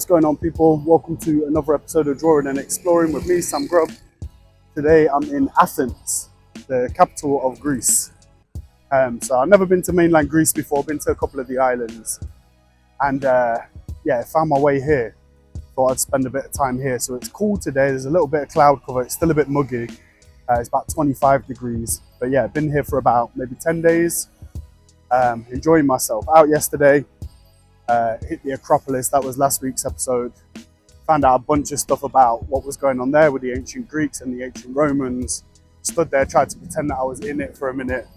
What's going on, people? Welcome to another episode of Drawing and Exploring with me, Sam Grubb. Today I'm in Athens, the capital of Greece. So I've never been to mainland Greece before. I've been to a couple of the islands, and found my way here. Thought I'd spend a bit of time here. So it's cool today. There's a little bit of cloud cover. It's still a bit muggy. It's about 25 degrees. But yeah, I've been here for about maybe 10 days. Enjoying myself. Out yesterday, hit the Acropolis. That was last week's episode. Found out a bunch of stuff about what was going on there with the ancient Greeks and the ancient Romans. Stood there, tried to pretend that I was in it for a minute.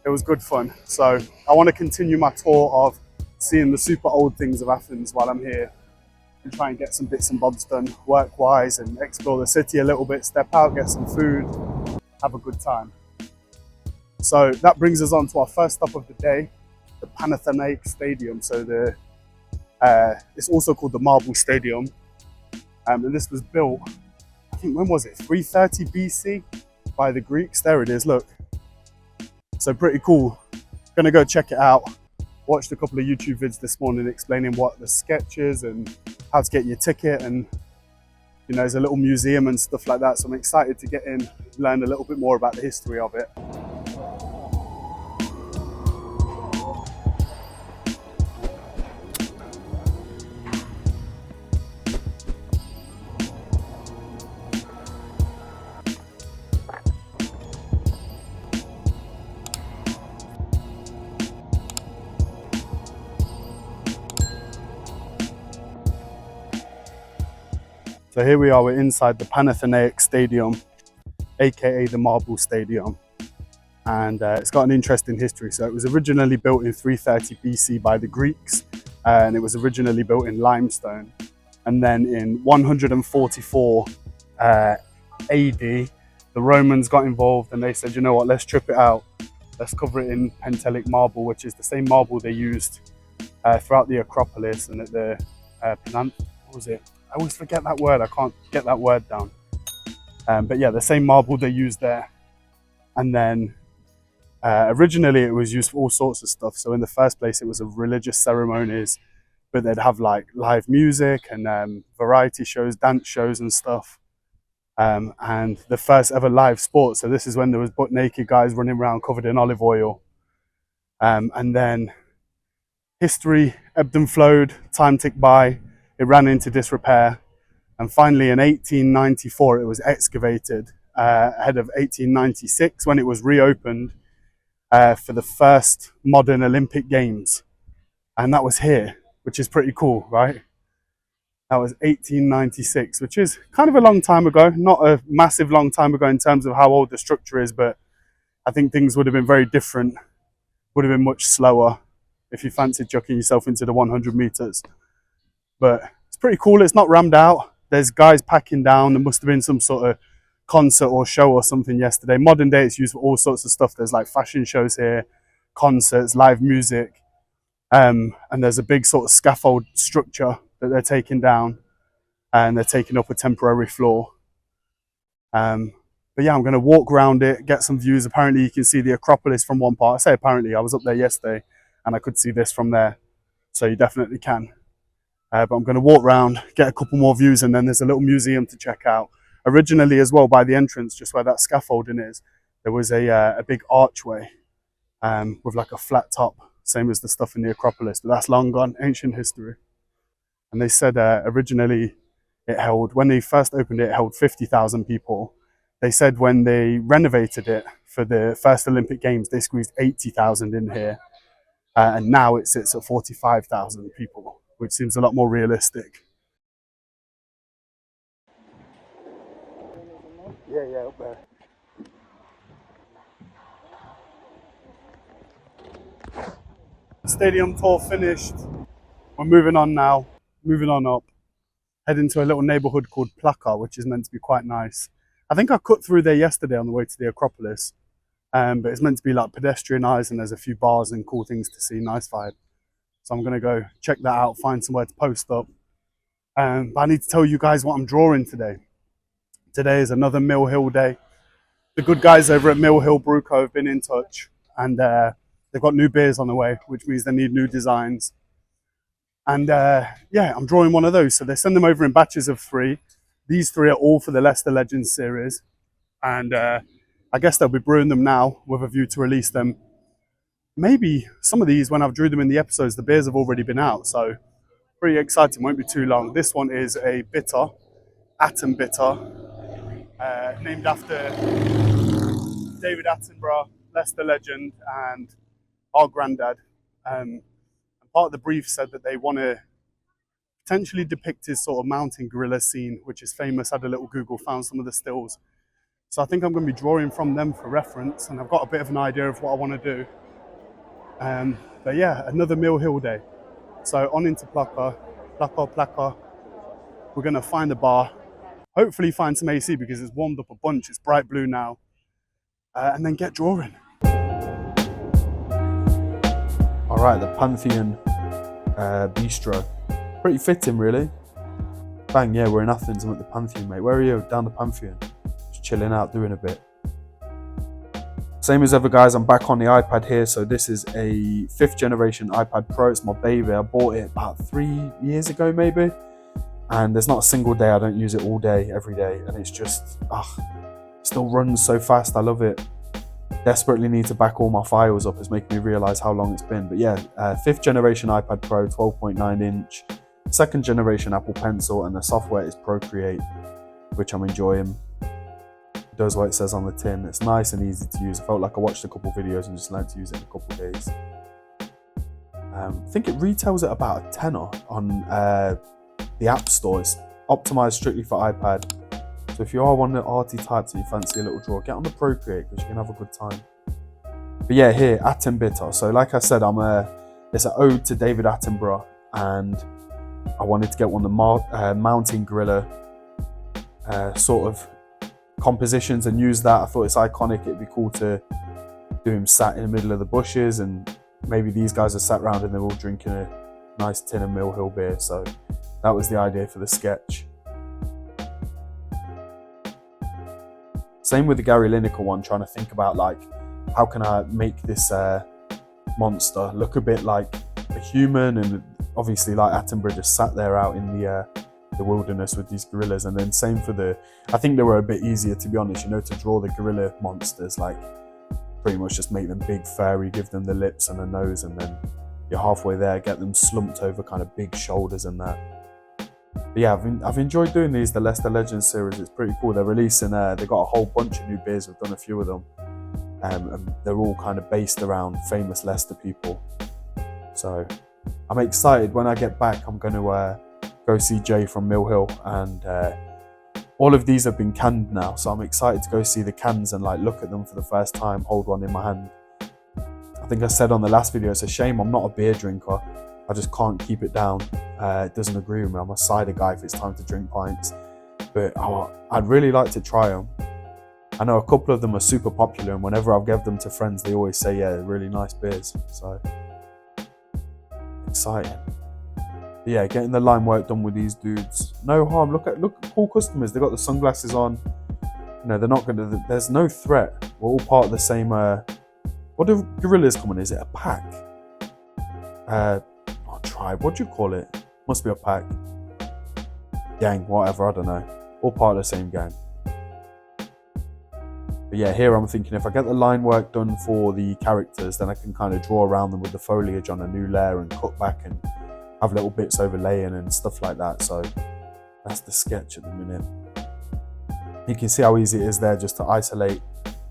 It was good fun. So I want to continue my tour of seeing the super old things of Athens while I'm here, and try and get some bits and bobs done work-wise and explore the city a little bit, step out, get some food, have a good time. So that brings us on to our first stop of the day, the Panatheniac Stadium. So it's also called the Marble Stadium. And this was built, I think, when was it? 330 BC by the Greeks. There it is, look. So pretty cool. Gonna go check it out. Watched a couple of YouTube vids this morning explaining what the sketch is and how to get your ticket, and there's a little museum and stuff like that. So I'm excited to get in, learn a little bit more about the history of it. So here we are, we're inside the Panatheniac Stadium, aka the Marble Stadium. And it's got an interesting history. So it was originally built in 330 BC by the Greeks, and it was originally built in limestone. And then in 144 AD, the Romans got involved and they said, you know what, let's strip it out. Let's cover it in Pentelic marble, which is the same marble they used throughout the Acropolis and at the what was it? I always forget that word. I can't get that word down. But yeah, the same marble they used there. And then originally it was used for all sorts of stuff. So in the first place, it was of religious ceremonies, but they'd have like live music and variety shows, dance shows and stuff. And the first ever live sport. So this is when there was butt naked guys running around covered in olive oil. And then history ebbed and flowed, time ticked by. It ran into disrepair, and finally in 1894 it was excavated ahead of 1896 when it was reopened for the first modern Olympic Games, and that was here, which is pretty cool, right? That was 1896, which is kind of a long time ago, not a massive long time ago in terms of how old the structure is, but I think things would have been very different, would have been much slower if you fancied chucking yourself into the 100 meters. But it's pretty cool. It's not rammed out. There's guys packing down. There must have been some sort of concert or show or something yesterday. Modern day, it's used for all sorts of stuff. There's like fashion shows here, concerts, live music. And there's a big sort of scaffold structure that they're taking down, and they're taking up a temporary floor. But yeah, I'm going to walk around it, get some views. Apparently you can see the Acropolis from one part. I say apparently, I was up there yesterday and I could see this from there. So you definitely can. But I'm going to walk around, get a couple more views, and then there's a little museum to check out. Originally as well, by the entrance, just where that scaffolding is, there was a big archway with like a flat top, same as the stuff in the Acropolis, but that's long gone, ancient history. And they said originally it held, when they first opened it, it held 50,000 people. They said when they renovated it for the first Olympic Games, they squeezed 80,000 in here. And now it sits at 45,000 people, which seems a lot more realistic. Yeah, up there. Stadium tour finished. We're moving on now, moving on up, heading to a little neighborhood called Plaka, which is meant to be quite nice. I think I cut through there yesterday on the way to the Acropolis, but it's meant to be like pedestrianised, and there's a few bars and cool things to see, nice vibe. So I'm going to go check that out, find somewhere to post up. But I need to tell you guys what I'm drawing today. Today is another Mill Hill day. The good guys over at Mill Hill Brew Co have been in touch, and they've got new beers on the way, which means they need new designs. And yeah, I'm drawing one of those. So they send them over in batches of 3. These 3 are all for the Lesta Legends series. And I guess they'll be brewing them now with a view to release them. Maybe some of these, when I've drew them in the episodes, the beers have already been out. So pretty exciting, won't be too long. This one is a bitter, Atom bitter, named after David Attenborough, Lesta legend, and our granddad. And part of the brief said that they want to potentially depict his sort of mountain gorilla scene, which is famous. Had a little Google, found some of the stills. So I think I'm going to be drawing from them for reference, and I've got a bit of an idea of what I want to do. But yeah, another Mill Hill day. So on into Plaka. We're going to find a bar, hopefully find some AC because it's warmed up a bunch. It's bright blue now. And then get drawing. All right, the Pantheon Bistro. Pretty fitting, really. Bang, yeah, we're in Athens. I'm at the Pantheon, mate. Where are you? Down the Pantheon. Just chilling out, doing a bit. Same as ever, guys, I'm back on the iPad here. So this is a 5th generation iPad Pro. It's my baby. I bought it about 3 years ago, maybe. And there's not a single day I don't use it all day, every day. And it's just, still runs so fast. I love it. Desperately need to back all my files up. It's making me realize how long it's been. But yeah, 5th generation iPad Pro, 12.9 inch. 2nd generation Apple Pencil, and the software is Procreate, which I'm enjoying. It does what it says on the tin. It's nice and easy to use. I felt like I watched a couple videos and just learned to use it in a couple of days. I think it retails at about a tenner on the App Store. It's optimized strictly for iPad. So if you are one of the arty types and you fancy a little draw, get on the Procreate because you can have a good time. But yeah, here, Atom Bitter. So like I said, it's an ode to David Attenborough, and I wanted to get one of the mountain gorilla sort of compositions and use that. I thought it's iconic. It'd be cool to do him sat in the middle of the bushes, and maybe these guys are sat around and they're all drinking a nice tin of Mill Hill beer. So that was the idea for the sketch. Same with the Gary Lineker one, trying to think about like, how can I make this monster look a bit like a human, and obviously like Attenborough just sat there out in the wilderness with these gorillas. And then same for I think they were a bit easier, to be honest, to draw the gorilla monsters, like pretty much just make them big, furry, give them the lips and a nose, and then you're halfway there, get them slumped over kind of big shoulders and that. But yeah, I've enjoyed doing these, the Lesta Legends series. It's pretty cool. They're releasing, they've got a whole bunch of new beers. We've done a few of them. And they're all kind of based around famous Leicester people. So I'm excited. When I get back, I'm going to go see Jay from Mill Hill, and all of these have been canned now. So I'm excited to go see the cans and like look at them for the first time, hold one in my hand. I think I said on the last video, it's a shame I'm not a beer drinker. I just can't keep it down. It doesn't agree with me. I'm a cider guy if it's time to drink pints. But I'd really like to try them. I know a couple of them are super popular, and whenever I've given them to friends, they always say, yeah, they're really nice beers. So, exciting. But yeah, getting the line work done with these dudes. No harm. Look at cool customers. They got the sunglasses on. They're not gonna. There's no threat. We're all part of the same. What do gorillas come in? Is it a pack? Not tribe. What do you call it? Must be a pack. Gang, whatever. I don't know. All part of the same gang. But yeah, here I'm thinking if I get the line work done for the characters, then I can kind of draw around them with the foliage on a new layer and cut back and have little bits overlaying and stuff like that. So that's the sketch at the minute. You can see how easy it is there just to isolate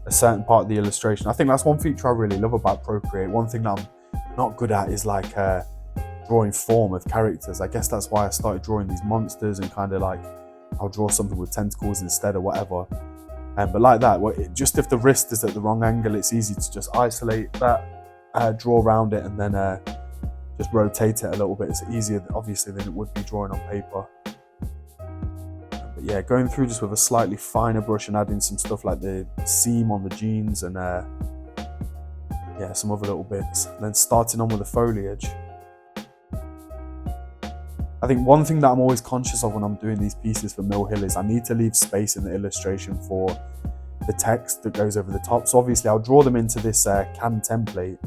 a certain part of the illustration. I think that's one feature I really love about Procreate. One thing that I'm not good at is like drawing form of characters. I guess that's why I started drawing these monsters and kind of like I'll draw something with tentacles instead or whatever. But like that, just if the wrist is at the wrong angle, it's easy to just isolate that, draw around it, and then just rotate it a little bit. It's easier, obviously, than it would be drawing on paper. But yeah, going through just with a slightly finer brush and adding some stuff like the seam on the jeans and yeah, some other little bits. And then starting on with the foliage. I think one thing that I'm always conscious of when I'm doing these pieces for Mill Hill is I need to leave space in the illustration for the text that goes over the top. So obviously I'll draw them into this can template,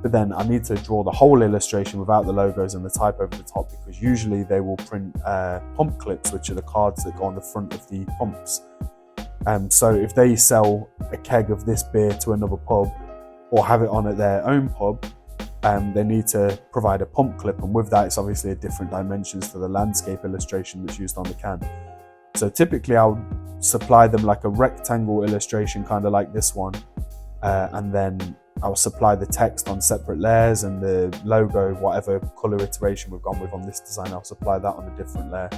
But then I need to draw the whole illustration without the logos and the type over the top, because usually they will print pump clips, which are the cards that go on the front of the pumps. So if they sell a keg of this beer to another pub or have it on at their own pub, they need to provide a pump clip, and with that it's obviously a different dimensions to the landscape illustration that's used on the can. So typically I'll supply them like a rectangle illustration, kind of like this one, and then I'll supply the text on separate layers, and the logo, whatever color iteration we've gone with on this design, I'll supply that on a different layer.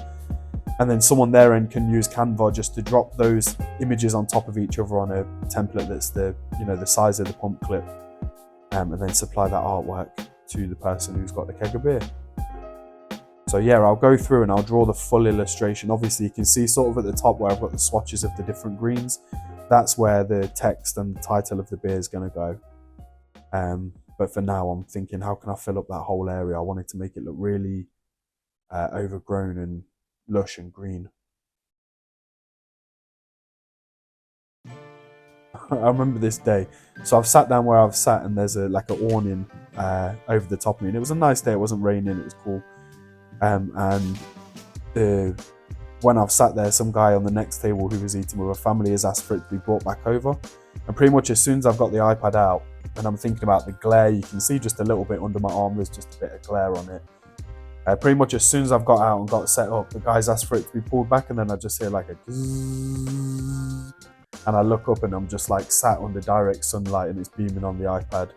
And then someone their end can use Canva just to drop those images on top of each other on a template that's the size of the pump clip, and then supply that artwork to the person who's got the keg of beer. So yeah, I'll go through and I'll draw the full illustration. Obviously you can see sort of at the top where I've got the swatches of the different greens. That's where the text and the title of the beer is going to go. But for now I'm thinking, how can I fill up that whole area? I wanted to make it look really overgrown and lush and green. I remember this day. So I've sat down where I've sat, and there's like an awning over the top of me, and it was a nice day. It wasn't raining, it was cool. When I've sat there, some guy on the next table who was eating with a family has asked for it to be brought back over. And pretty much as soon as I've got the iPad out and I'm thinking about the glare, you can see just a little bit under my arm, there's just a bit of glare on it. Pretty much as soon as I've got out and got set up, the guys asked for it to be pulled back, and then I just hear like a zzz, and I look up and I'm just like sat under direct sunlight and it's beaming on the iPad.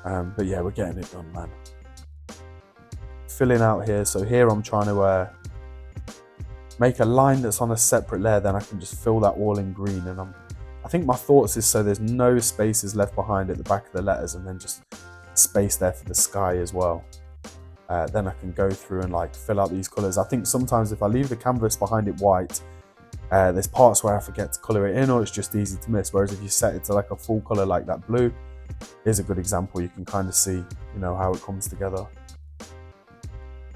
But yeah, we're getting it done, man. Filling out here, so here I'm trying to make a line that's on a separate layer, then I can just fill that all in green. And I think my thoughts is so there's no spaces left behind at the back of the letters, and then just space there for the sky as well. Then I can go through and like fill out these colors. I think sometimes if I leave the canvas behind it white, there's parts where I forget to color it in, or it's just easy to miss. Whereas if you set it to like a full color like that blue, here's a good example. You can kind of see, how it comes together.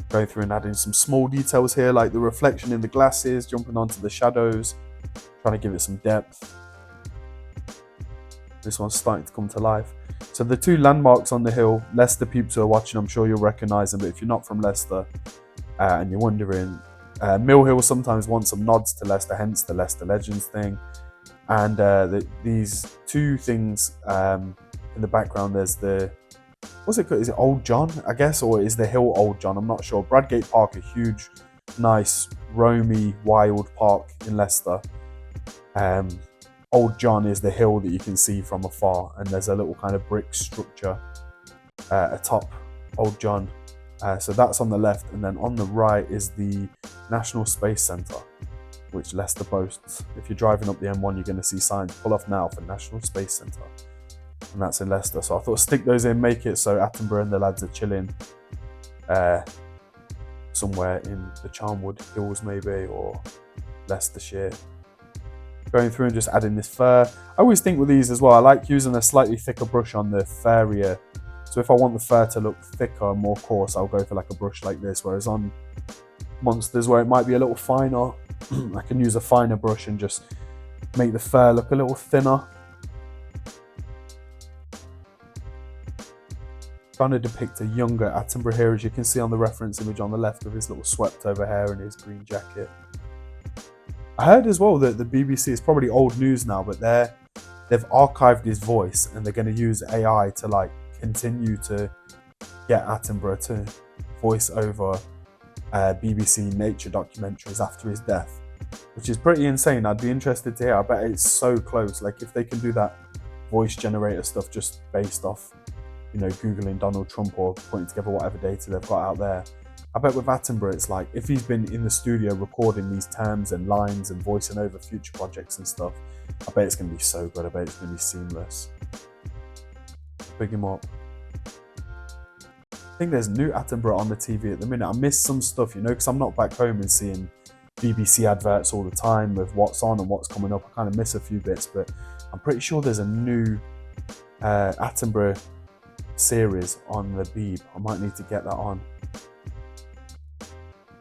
Going through and adding some small details here, like the reflection in the glasses, jumping onto the shadows, trying to give it some depth. This one's starting to come to life. So the two landmarks on the hill, Lesta peeps who are watching, I'm sure you'll recognise them, but if you're not from Lesta and you're wondering, Mill Hill sometimes wants some nods to Lesta, hence the Lesta Legends thing. And these two things in the background, there's the, what's it called? Is it Old John, I guess, or is the hill Old John? I'm not sure. Bradgate Park, a huge, nice, roamy, wild park in Leicester. Old John is the hill that you can see from afar, and there's a little kind of brick structure atop Old John. So that's on the left, and then on the right is the National Space Centre, which Leicester boasts. If you're driving up the M1, you're going to see signs, pull off now for National Space Centre. And that's in Leicester. So I thought stick those in, make it so Attenborough and the lads are chilling somewhere in the Charnwood Hills maybe, or Leicestershire. Going through and just adding this fur. I always think with these as well, I like using a slightly thicker brush on the fur area. So if I want the fur to look thicker and more coarse, I'll go for like a brush like this. Whereas on monsters where it might be a little finer, I can use a finer brush and just make the fur look a little thinner. Trying to depict a younger Attenborough here, as you can see on the reference image on the left, with his little swept over hair and his green jacket. I heard as well that the BBC, is probably old news now, but they've archived his voice and they're going to use AI to like continue to get Attenborough to voice over BBC nature documentaries after his death, which is pretty insane. I'd be interested to hear. I bet it's so close. Like if they can do that voice generator stuff just based off, Googling Donald Trump or putting together whatever data they've got out there. I bet with Attenborough, it's like, if he's been in the studio recording these terms and lines and voicing over future projects and stuff, I bet it's going to be so good. I bet it's going to be seamless. Big him up. I think there's new Attenborough on the TV at the minute. I miss some stuff, because I'm not back home and seeing BBC adverts all the time with what's on and what's coming up. I kind of miss a few bits, but I'm pretty sure there's a new Attenborough series on the Beeb. I might need to get that on.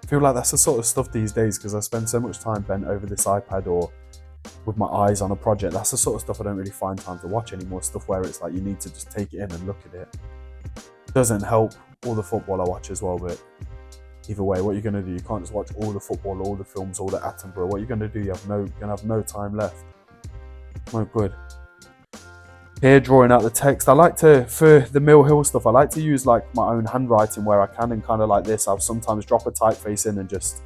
I feel like that's the sort of stuff these days, because I spend so much time bent over this iPad or with my eyes on a project. That's the sort of stuff I don't really find time to watch anymore. Stuff where it's like you need to just take it in and look at it. Doesn't help all the football I watch as well, but either way, what you're gonna do, you can't just watch all the football, all the films, all the Attenborough. What you're gonna do, you're gonna have no time left. No good. Here, drawing out the text. I like to, for the Mill Hill stuff, I like to use like my own handwriting where I can, and kind of like this, I'll sometimes drop a typeface in and just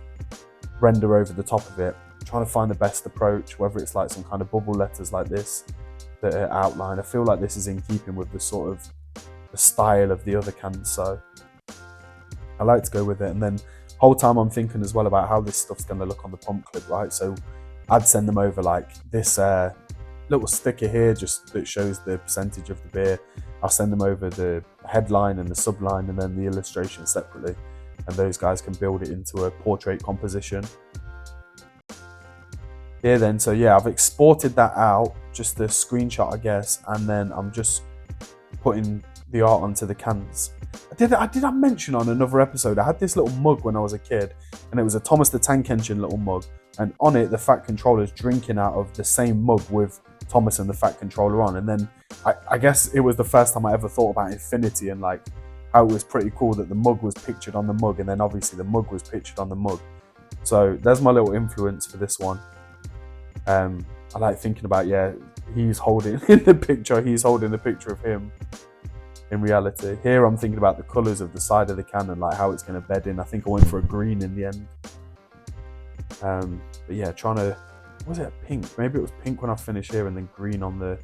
render over the top of it. Trying to find the best approach, whether it's like some kind of bubble letters like this that are outlined. I feel like this is in keeping with the sort of the style of the other cans, so I like to go with it. And then whole time I'm thinking as well about how this stuff's going to look on the pump clip, right? So I'd send them over like this little sticker here just that shows the percentage of the beer. I'll send them over the headline and the subline and then the illustration separately, and those guys can build it into a portrait composition. Here then, so yeah, I've exported that out, just a screenshot I guess, and then I'm just putting the art onto the cans. Did I mention on another episode, I had this little mug when I was a kid, and it was a Thomas the Tank Engine little mug, and on it the Fat Controller's drinking out of the same mug with Thomas and the Fat Controller on. And then I guess it was the first time I ever thought about infinity and like how it was pretty cool that the mug was pictured on the mug, and then obviously the mug was pictured on the mug. So there's my little influence for this one. I like thinking about, yeah, he's holding in the picture, he's holding the picture of him in reality. Here I'm thinking about the colours of the side of the can and like how it's going to bed in. I think I went for a green in the end. But yeah, trying to, was it a pink? Maybe it was pink when I finished here and then green on the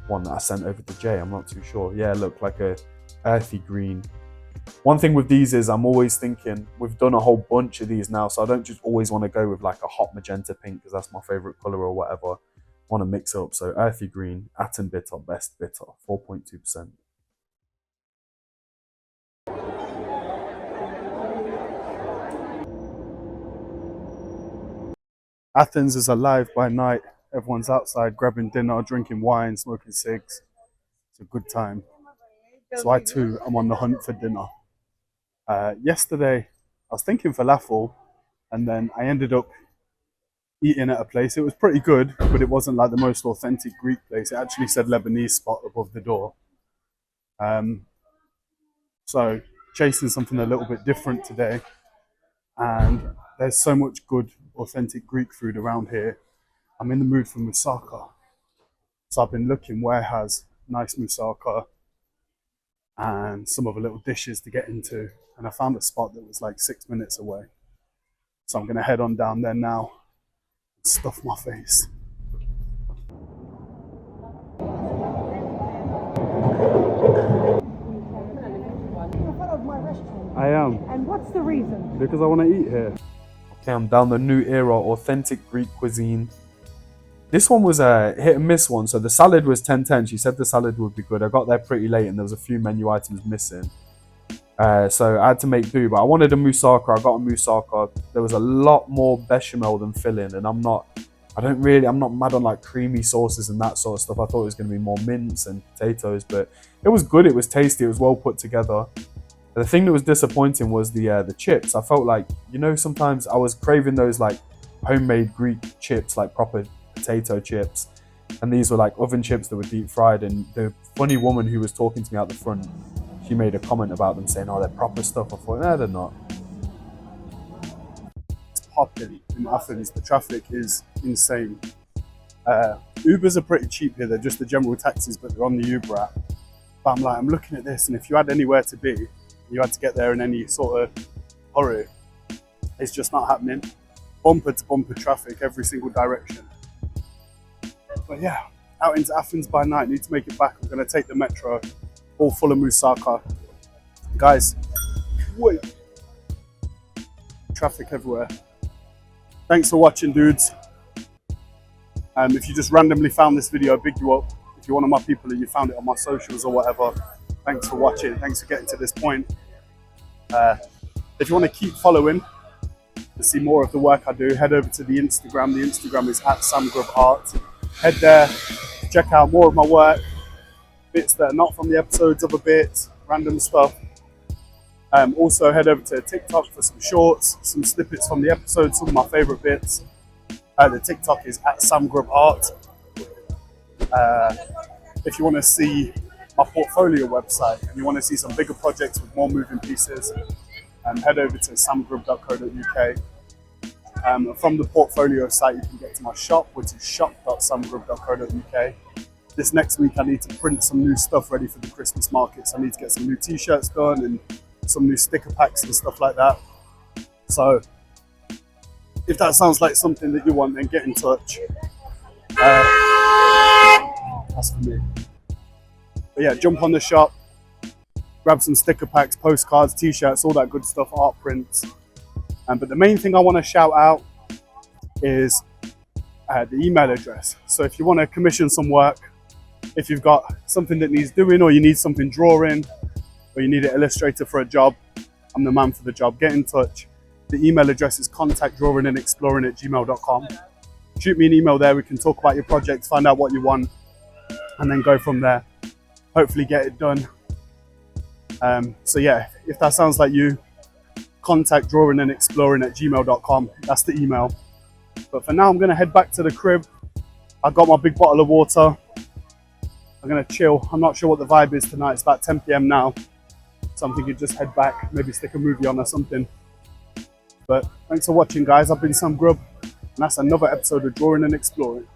one that I sent over to Jay. I'm not too sure. Yeah, look, like a earthy green. One thing with these is I'm always thinking, we've done a whole bunch of these now, so I don't just always want to go with like a hot magenta pink because that's my favourite colour or whatever. I want to mix up. So earthy green, Atten bitter, best bitter, 4.2%. Athens is alive by night. Everyone's outside grabbing dinner, drinking wine, smoking cigs. It's a good time. So I too am on the hunt for dinner. Yesterday, I was thinking falafel, and then I ended up eating at a place. It was pretty good, but it wasn't like the most authentic Greek place. It actually said Lebanese spot above the door. So chasing something a little bit different today, and there's so much good authentic Greek food around here. I'm in the mood for moussaka, so I've been looking where has nice moussaka and some other little dishes to get into, and I found a spot that was like 6 minutes away, so I'm gonna head on down there now and stuff my face. I am. And what's the reason? Because I want to eat here. Okay, I'm down the new era, authentic Greek cuisine. This one was a hit and miss one. So the salad was 10/10. She said the salad would be good. I got there pretty late and there was a few menu items missing. So I had to make do, but I wanted a moussaka. I got a moussaka. There was a lot more bechamel than filling, and I'm not mad on like creamy sauces and that sort of stuff. I thought it was going to be more mince and potatoes, but it was good. It was tasty. It was well put together. The thing that was disappointing was the chips. I felt like, sometimes I was craving those like homemade Greek chips, like proper potato chips, and these were like oven chips that were deep fried. And the funny woman who was talking to me out the front, she made a comment about them saying, "Oh, they're proper stuff." I thought, no, they're not. It's popping in Athens. The traffic is insane. Ubers are pretty cheap here. They're just the general taxis, but they're on the Uber app. But I'm looking at this, and if you had anywhere to be, you had to get there in any sort of hurry, it's just not happening. Bumper to bumper traffic every single direction. But yeah, out into Athens by night. Need to make it back. I'm going to take the metro, all full of moussaka. Guys, wait. Traffic everywhere. Thanks for watching, dudes. If you just randomly found this video, big you up. If you're one of my people and you found it on my socials or whatever, thanks for watching. Thanks for getting to this point. If you want to keep following to see more of the work I do, head over to the Instagram. The Instagram is @samgrubart. Head there, check out more of my work, bits that are not from the episodes, other bits, random stuff. Also head over to TikTok for some shorts, some snippets from the episodes, some of my favorite bits. The TikTok is at samgrubart. If you want to see my portfolio website and you want to see some bigger projects with more moving pieces, head over to samgrub.co.uk. From the portfolio site, you can get to my shop, which is shop.samgrub.co.uk. This next week, I need to print some new stuff ready for the Christmas markets. I need to get some new t-shirts done and some new sticker packs and stuff like that. So if that sounds like something that you want, then get in touch. That's for me. But yeah, jump on the shop, grab some sticker packs, postcards, t-shirts, all that good stuff, art prints. But the main thing I want to shout out is the email address. So if you want to commission some work, if you've got something that needs doing, or you need something drawing, or you need an illustrator for a job, I'm the man for the job. Get in touch. The email address is contactdrawingandexploring@gmail.com. Shoot me an email there. We can talk about your projects, find out what you want, and then go from there. Hopefully get it done. So yeah, if that sounds like you, contactdrawingandexploring@gmail.com. That's the email. But for now, I'm going to head back to the crib. I've got my big bottle of water. I'm going to chill. I'm not sure what the vibe is tonight. It's about 10 p.m. now. So I'm thinking just head back, maybe stick a movie on or something. But thanks for watching, guys. I've been Sam Grub, and that's another episode of Drawing and Exploring.